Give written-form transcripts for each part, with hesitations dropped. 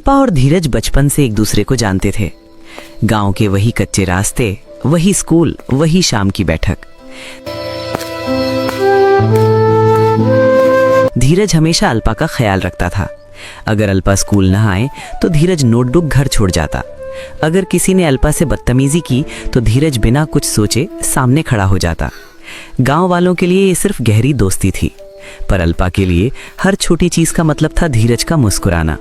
अल्पा और धीरज बचपन से एक दूसरे को जानते थे। गांव के वही कच्चे रास्ते, वही स्कूल, वही शाम की बैठक। धीरज हमेशा अल्पा का ख्याल रखता था। अगर अल्पा स्कूल न आए तो धीरज नोटबुक घर छोड़ जाता। अगर किसी ने अल्पा से बदतमीजी की तो धीरज बिना कुछ सोचे सामने खड़ा हो जाता। गांव वालों के लिए ये सिर्फ गहरी दोस्ती थी, पर अल्पा के लिए हर छोटी चीज का मतलब था धीरज का मुस्कुराना,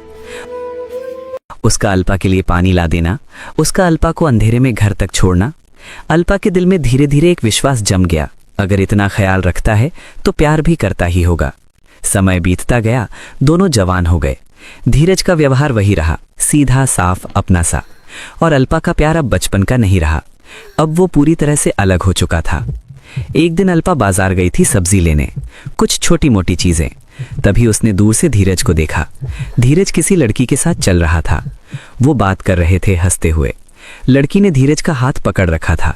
उसका अल्पा के लिए पानी ला देना, उसका अल्पा को अंधेरे में घर तक छोड़ना। अल्पा के दिल में धीरे धीरे एक विश्वास जम गया, अगर इतना ख्याल रखता है तो प्यार भी करता ही होगा। समय बीतता गया, दोनों जवान हो गए। धीरज का व्यवहार वही रहा, सीधा साफ अपना सा, और अल्पा का प्यार अब बचपन का नहीं रहा। अब वो पूरी तरह से अलग हो चुका था। एक दिन अल्पा बाजार गई थी सब्जी लेने, कुछ छोटी मोटी चीजें। तभी उसने दूर से धीरज को देखा। धीरज किसी लड़की के साथ चल रहा था। वो बात कर रहे थे हंसते हुए। लड़की ने धीरज का हाथ पकड़ रखा था।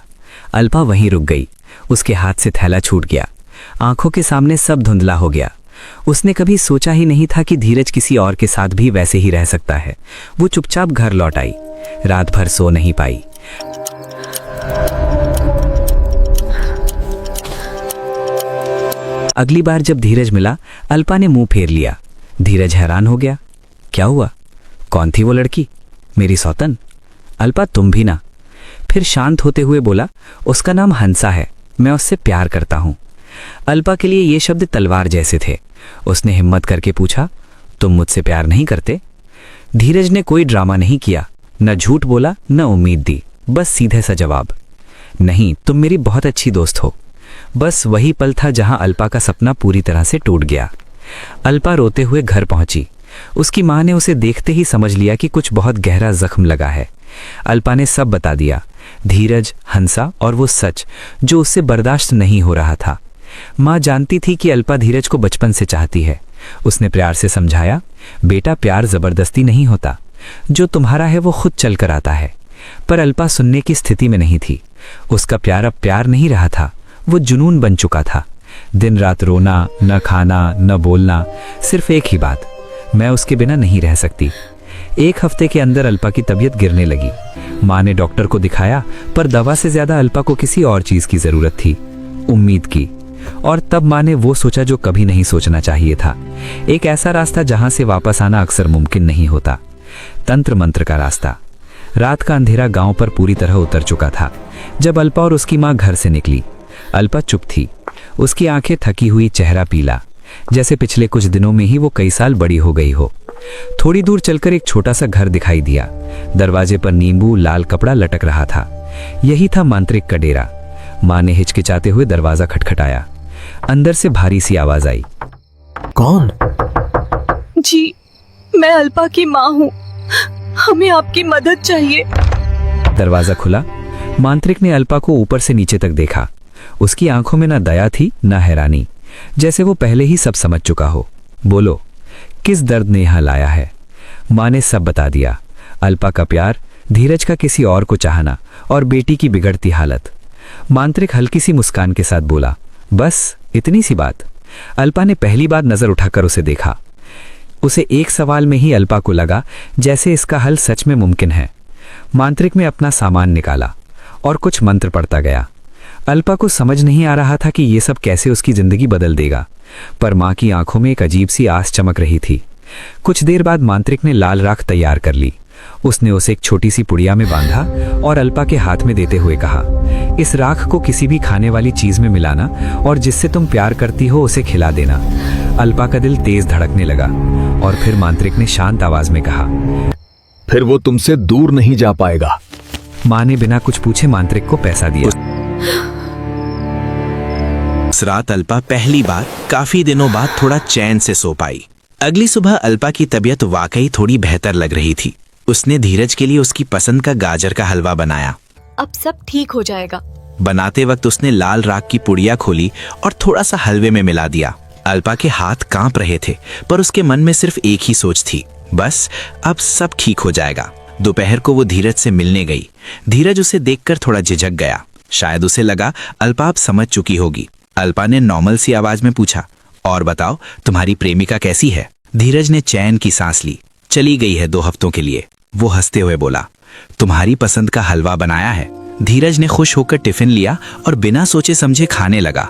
अल्पा वहीं रुक गई। उसके हाथ से थैला छूट गया। आंखों के सामने सब धुंधला हो गया। उसने कभी सोचा ही नहीं था कि धीरज किसी और के साथ भी वैसे ही रह सकता है। वो चुपचाप घर लौट आई। रात भर सो नहीं पाई। अगली बार जब धीरज मिला, अल्पा ने मुंह फेर लिया। धीरज हैरान हो गया। क्या हुआ? कौन थी वो लड़की? मेरी सौतन? अल्पा तुम भी ना। फिर शांत होते हुए बोला, उसका नाम हंसा है, मैं उससे प्यार करता हूं। अल्पा के लिए ये शब्द तलवार जैसे थे। उसने हिम्मत करके पूछा, तुम मुझसे प्यार नहीं करते? धीरज ने कोई ड्रामा नहीं किया, न झूठ बोला न उम्मीद दी, बस सीधे सा जवाब, नहीं, तुम मेरी बहुत अच्छी दोस्त हो। बस वही पल था जहां अल्पा का सपना पूरी तरह से टूट गया। अल्पा रोते हुए घर पहुंची। उसकी मां ने उसे देखते ही समझ लिया कि कुछ बहुत गहरा जख्म लगा है। अल्पा ने सब बता दिया, धीरज, हंसा और वो सच जो उससे बर्दाश्त नहीं हो रहा था। मां जानती थी कि अल्पा धीरज को बचपन से चाहती है। उसने प्यार से समझाया, बेटा प्यार जबरदस्ती नहीं होता, जो तुम्हारा है वो खुद चल कर आता है। पर अल्पा सुनने की स्थिति में नहीं थी। उसका प्यार अब प्यार नहीं रहा था, वो जुनून बन चुका था। दिन रात रोना, न खाना न बोलना, सिर्फ एक ही बात, मैं उसके बिना नहीं रह सकती। एक हफ्ते के अंदर अल्पा की तबीयत गिरने लगी। मां ने डॉक्टर को दिखाया, पर दवा से ज्यादा अल्पा को किसी और चीज की जरूरत थी, उम्मीद की। और तब मां ने वो सोचा जो कभी नहीं सोचना चाहिए था, एक ऐसा रास्ता जहां से वापस आना अक्सर मुमकिन नहीं होता, तंत्र मंत्र का रास्ता। रात का अंधेरा गांव पर पूरी तरह उतर चुका था जब अल्पा और उसकी मां घर से निकली। अल्पा चुप थी, उसकी आंखें थकी हुई, चेहरा पीला, जैसे पिछले कुछ दिनों में ही वो कई साल बड़ी हो गई हो। थोड़ी दूर चलकर एक छोटा सा घर दिखाई दिया। दरवाजे पर नींबू लाल कपड़ा लटक रहा था। यही था मांत्रिक का डेरा। मां ने हिचकिचाते हुए दरवाजा खटखटाया। अंदर से भारी सी आवाज आई, कौन? जी, मैं अल्पा की मां हूं, हमें आपकी मदद चाहिए। दरवाजा खुला। मांत्रिक ने अल्पा को ऊपर से नीचे तक देखा। उसकी आंखों में न दया थी न हैरानी, जैसे वो पहले ही सब समझ चुका हो। बोलो, किस दर्द ने यहां लाया है? मां ने सब बता दिया। अल्पा का प्यार, धीरज का किसी और को चाहना और बेटी की बिगड़ती हालत। मांत्रिक हल्की सी मुस्कान के साथ बोला, बस इतनी सी बात? अल्पा ने पहली बार नजर उठाकर उसे देखा। उसे एक सवाल में ही अल्पा को लगा जैसे इसका हल सच में मुमकिन है। मांत्रिक ने अपना सामान निकाला और कुछ मंत्र पढ़ता गया। अल्पा को समझ नहीं आ रहा था कि ये सब कैसे उसकी जिंदगी बदल देगा, पर मां की आंखों में एक अजीब सी आस चमक रही थी। कुछ देर बाद मांत्रिक ने लाल राख तैयार कर ली। उसने उसे एक छोटी सी पुड़िया में बांधा और अल्पा के हाथ में देते हुए कहा, इस राख को किसी भी खाने वाली चीज में मिलाना और जिससे तुम प्यार करती हो उसे खिला देना। अल्पा का दिल तेज धड़कने लगा और फिर मांत्रिक ने शांत आवाज में कहा, फिर वो तुमसे दूर नहीं जा पाएगा। मां ने बिना कुछ पूछे मांत्रिक को पैसा दिया। उस रात अल्पा पहली बार काफी दिनों बाद थोड़ा चैन से सो पाई। अगली सुबह अल्पा की तबीयत वाकई थोड़ी बेहतर लग रही थी। उसने धीरज के लिए उसकी पसंद का गाजर का हलवा बनाया। अब सब ठीक हो जाएगा। बनाते वक्त उसने लाल राख की पुड़िया खोली और थोड़ा सा हलवे में मिला दिया। अल्पा के हाथ कांप रहे थे, पर उसके मन में सिर्फ एक ही सोच थी, बस अब सब ठीक हो जाएगा। दोपहर को वो धीरज से मिलने गई। धीरज उसे देखकर थोड़ा झिझक गया। शायद उसे लगा अल्पा अब समझ चुकी होगी। अल्पा ने नॉर्मल सी आवाज में पूछा, और बताओ तुम्हारी प्रेमिका कैसी है? धीरज ने चैन की सांस ली। चली गई है 2 हफ्तों के लिए। वो हंसते हुए बोला, तुम्हारी पसंद का हलवा बनाया है। धीरज ने खुश होकर टिफिन लिया और बिना सोचे समझे खाने लगा।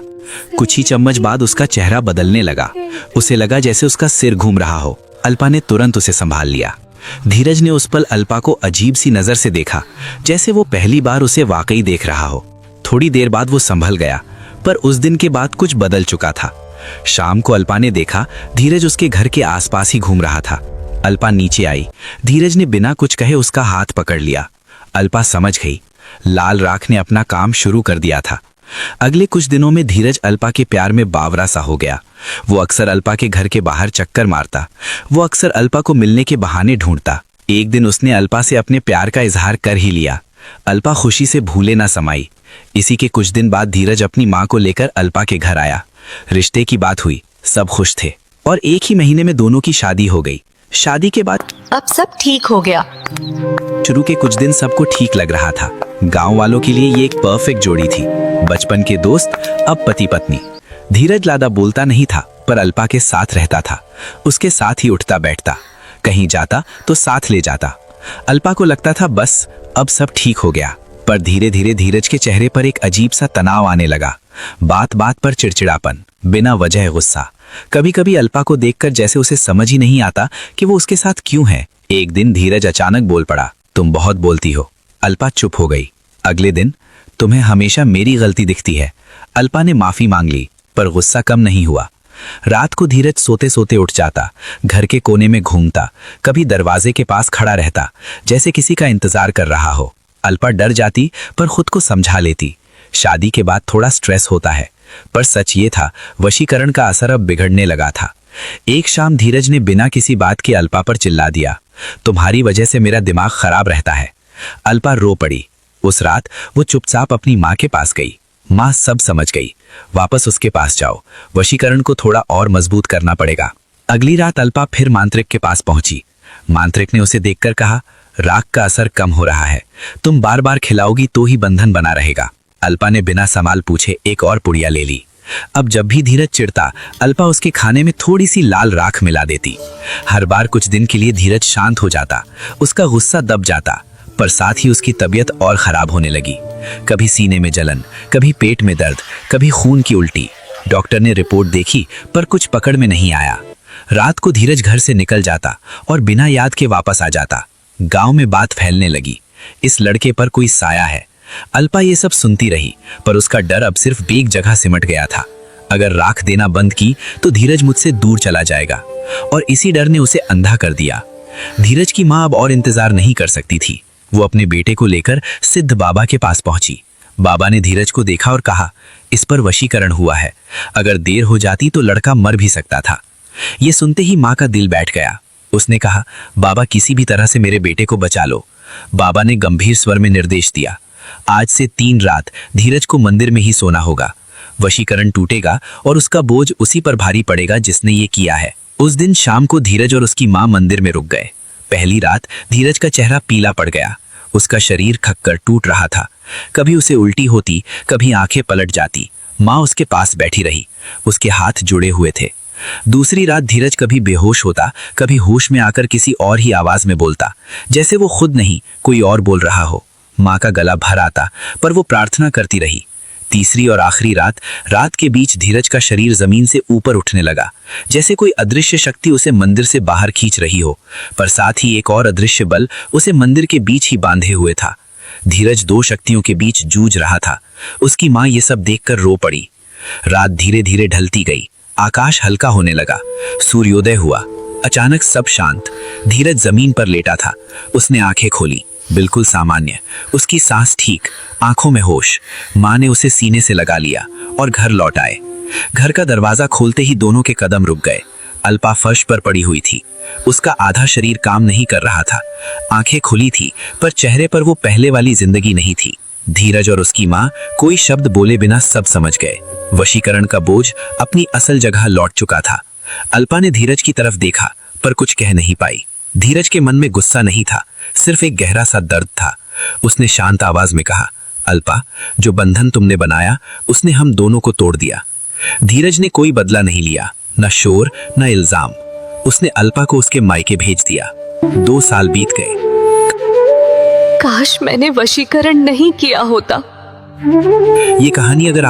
कुछ ही चम्मच बाद उसका चेहरा बदलने लगा। उसे लगा जैसे उसका सिर घूम रहा हो। अल्पा ने तुरंत उसे संभाल लिया। धीरज ने उस पल अल्पा को अजीब सी नजर से देखा, जैसे वो पहली बार उसे वाकई देख रहा हो। थोड़ी देर बाद वो संभल गया, पर उस दिन के बाद कुछ बदल चुका था। शाम को अल्पा ने देखा धीरज उसके घर के आसपास ही घूम रहा था। अल्पा नीचे आई। धीरज ने बिना कुछ कहे उसका हाथ पकड़ लिया। अल्पा समझ गई, लाल राख ने अपना काम शुरू कर दिया था। अगले कुछ दिनों में धीरज अल्पा के प्यार में बावरा सा हो गया। वो अक्सर अल्पा के घर के बाहर चक्कर मारता। वो अक्सर अल्पा को मिलने के बहाने ढूंढता। एक दिन उसने अल्पा से अपने प्यार का इजहार कर ही लिया। अल्पा खुशी से भूले ना समाई। इसी के कुछ दिन बाद धीरज अपनी माँ को लेकर अल्पा के घर आया। रिश्ते की बात हुई, सब खुश थे और एक ही महीने में दोनों की शादी हो गई। शादी के बाद अब सब ठीक हो गया। शुरू के कुछ दिन सबको ठीक लग रहा था। गांव वालों के लिए ये एक परफेक्ट जोड़ी थी। बचपन के दोस्त, अब पति पत्नी। धीरज ज्यादा बोलता नहीं था, पर अल्पा के साथ रहता था। उसके साथ ही उठता बैठता, कहीं जाता तो साथ ले जाता। अल्पा को लगता था बस अब सब ठीक हो गया, पर धीरे धीरे धीरज के चेहरे पर एक अजीब सा तनाव आने लगा। बात बात पर चिड़चिड़ापन, बिना वजह गुस्सा। कभी कभी अल्पा को देखकर जैसे उसे समझ ही नहीं आता कि वो उसके साथ क्यों है। एक दिन धीरज अचानक बोल पड़ा, तुम बहुत बोलती हो। अल्पा चुप हो गई। अगले दिन, तुम्हें हमेशा मेरी गलती दिखती है। अल्पा ने माफी मांग ली, पर गुस्सा कम नहीं हुआ। रात को धीरज सोते सोते उठ जाता, घर के कोने में घूमता, कभी दरवाजे के पास खड़ा रहता, जैसे किसी का इंतजार कर रहा हो। अल्पा डर जाती, पर खुद को समझा लेती। शादी के बाद थोड़ा स्ट्रेस होता है, पर सच ये था वशीकरण का असर अब बिगड़ने लगा था। एक शाम धीरज ने बिना किसी बात के अल्पा पर चिल्ला दिया, तुम्हारी वजह से मेरा दिमाग खराब रहता है। अल्पा रो पड़ी। उस रात वो चुपचाप अपनी माँ के पास गई। माँ सब समझ गई। वापस उसके पास जाओ, वशीकरण को थोड़ा और मजबूत करना पड़ेगा। अगली रात अल्पा फिर मांत्रिक के पास पहुंची। मांत्रिक ने उसे देखकर कहा, राख का असर कम हो रहा है, तुम बार बार खिलाओगी तो ही बंधन बना रहेगा। अल्पा ने बिना सवाल पूछे एक और पुड़िया ले ली। अब जब भी धीरज चिढ़ता, अल्पा उसके खाने में थोड़ी सी लाल राख मिला देती। हर बार कुछ दिन के लिए धीरज शांत हो जाता, उसका गुस्सा दब जाता, पर साथ ही उसकी तबीयत और खराब होने लगी। कभी सीने में जलन, कभी पेट में दर्द, कभी खून की उल्टी। डॉक्टर ने रिपोर्ट देखी, पर कुछ पकड़ में नहीं आया। रात को धीरज घर से निकल जाता और बिना याद के वापस आ जाता। गांव में बात फैलने लगी, इस लड़के पर कोई साया है। अल्पा ये सब सुनती रही, पर उसका डर अब सिर्फ एक जगह सिमट गया था। अगर राख देना बंद की तो धीरज मुझसे दूर चला जाएगा, और इसी डर ने उसे अंधा कर दिया। धीरज की माँ अब और इंतजार नहीं कर सकती थी। वो अपने बेटे को लेकर सिद्ध बाबा के पास पहुंची। बाबा ने धीरज को देखा और कहा, इस पर वशीकरण हुआ है, अगर देर हो जाती तो लड़का मर भी सकता था। ये सुनते ही माँ का दिल बैठ गया। उसने कहा, बाबा किसी भी तरह से मेरे बेटे को बचा लो। बाबा ने गंभीर स्वर में निर्देश दिया, आज से 3 रात धीरज को मंदिर में ही सोना होगा। वशीकरण टूटेगा और उसका बोझ उसी पर भारी पड़ेगा जिसने ये किया है। उस दिन शाम को धीरज और उसकी माँ मंदिर में रुक गए। पहली रात धीरज का चेहरा पीला पड़ गया, उसका शरीर खक्कर टूट रहा था। कभी उसे उल्टी होती, कभी आंखें पलट जाती। माँ उसके पास बैठी रही, उसके हाथ जुड़े हुए थे। दूसरी रात धीरज कभी बेहोश होता, कभी होश में आकर किसी और ही आवाज में बोलता, जैसे वो खुद नहीं कोई और बोल रहा हो। माँ का गला भर आता, पर वो प्रार्थना करती रही। तीसरी और आखिरी रात के बीच धीरज का शरीर जमीन से ऊपर उठने लगा, जैसे कोई अदृश्य शक्ति उसे मंदिर से बाहर खींच रही हो, पर साथ ही एक और अदृश्य बल उसे मंदिर के बीच ही बांधे हुए था। धीरज 2 शक्तियों के बीच जूझ रहा था। उसकी माँ ये सब देखकर रो पड़ी। रात धीरे धीरे ढलती गई, आकाश हल्का होने लगा, सूर्योदय हुआ। अचानक सब शांत। धीरज जमीन पर लेटा था। उसने आंखें खोली, बिल्कुल सामान्य, उसकी सांस ठीक, आंखों में होश। माँ ने उसे सीने से लगा लिया और घर लौट आए। घर का दरवाजा खोलते ही दोनों के कदम रुक गए। अल्पा फर्श पर पड़ी हुई थी, उसका आधा शरीर काम नहीं कर रहा था। आंखें खुली थी, पर चेहरे पर वो पहले वाली जिंदगी नहीं थी। धीरज और उसकी माँ कोई शब्द बोले बिना सब समझ गए। वशीकरण का बोझ अपनी असल जगह लौट चुका था। अल्पा ने धीरज की तरफ देखा, पर कुछ कह नहीं पाई। धीरज के मन में गुस्सा नहीं था, सिर्फ एक गहरा सा दर्द था। उसने शांत आवाज में कहा, अल्पा, जो बंधन तुमने बनाया उसने हम दोनों को तोड़ दिया। धीरज ने कोई बदला नहीं लिया, न शोर न इल्जाम। उसने अल्पा को उसके मायके भेज दिया। 2 साल बीत गए। काश मैंने वशीकरण नहीं किया होता। ये कहानी अगर आप